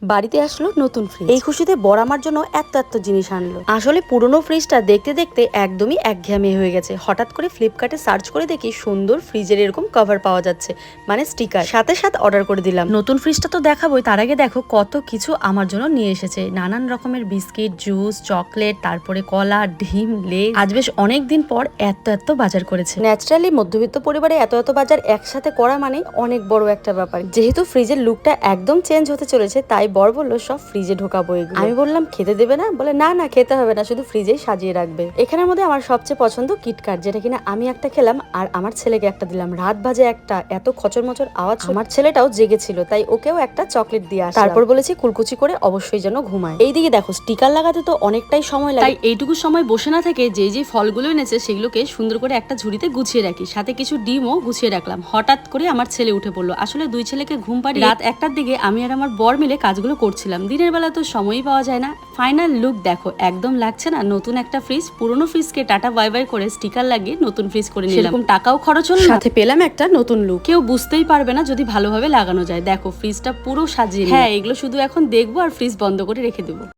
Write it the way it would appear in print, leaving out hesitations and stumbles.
বাড়িতে আসলো নতুন ফ্রিজ। এই খুশিতে বড় আমার জন্য এত জিনিস আনলো। আসলে পুরনো ফ্রিজটা দেখতে দেখতে একদমই একঘেয়েমি হয়ে গেছে। হঠাৎ করে ফ্লিপকার্টে সার্চ করে দেখি সুন্দর ফ্রিজের এরকম কভার পাওয়া যাচ্ছে, মানে স্টিকার। সাথে অর্ডার করে দিলাম। নতুন ফ্রিজটা তো দেখাবোই, তার আগে দেখো কত কিছু আমার জন্য নিয়ে এসেছে। নানান রকমের বিস্কিট, জুস, চকলেট, তারপরে কলা, ডিম, লেগ। আজ বেশ অনেকদিন পর এত বাজার করেছে। ন্যাচারালি মধ্যবিত্ত পরিবারে এত বাজার একসাথে করা মানে অনেক বড় একটা ব্যাপার। যেহেতু ফ্রিজের লুকটা একদম চেঞ্জ হতে চলেছে, তাই বর বললো সব ফ্রিজে ঢোকাবো এগুলো। আমি বললাম খেতে দেবে না? বলে না খেতে হবে না, শুধু ফ্রিজেই সাজিয়ে রাখবে। এখানের মধ্যে আমার সবচেয়ে পছন্দ কিটকাট, যেটা কিনা আমি একটা খেলাম আর আমার ছেলেকে একটা দিলাম। রাত বাজে একটা, এত খচর আওয়াজ, আমার ছেলেটাও জেগেছিল, তাই ওকেও একটা চকলেট দিয়ে আসলাম। তারপর বলেছি কুলকুচি করে অবশ্যই যেন ঘুমায়। এইদিকে দেখো স্টিকার লাগাতে তো অনেকটাই সময় লাগে, তাই এইটুকু সময় বসে না থেকে যে ফলগুলো এনেছে সেগুলোকে সুন্দর করে একটা ঝুড়িতে গুছিয়ে রাখি, সাথে কিছু ডিমও গুছিয়ে রাখলাম। হঠাৎ করে আমার ছেলে উঠে পড়লো। আসলে দুই ছেলেকে ঘুম পাড়িয়ে রাত 1টার দিকে আমি আর আমার বর মিলে কাজগুলো করছিলাম। দিনের বেলা তো সময়ই পাওয়া যায় না। ফাইনাল লুক দেখো, একদম লাগছে না নতুন একটা ফ্রিজ। পুরনো ফ্রিজকে টাটা বাই বাই করে স্টিকার লাগিয়ে নতুন ফ্রিজ করে নিলাম। সেরকম টাকাও খরচ হলো, সাথে পেলাম একটা নতুন লুক। কেউ বুঝতেই পারবে না যদি ভালোভাবে লাগানো যায়। দেখো ফ্রিজটা পুরো সাজিয়ে। হ্যাঁ, এগুলো শুধু এখন দেখবো আর ফ্রিজ বন্ধ করে রেখে দেবো।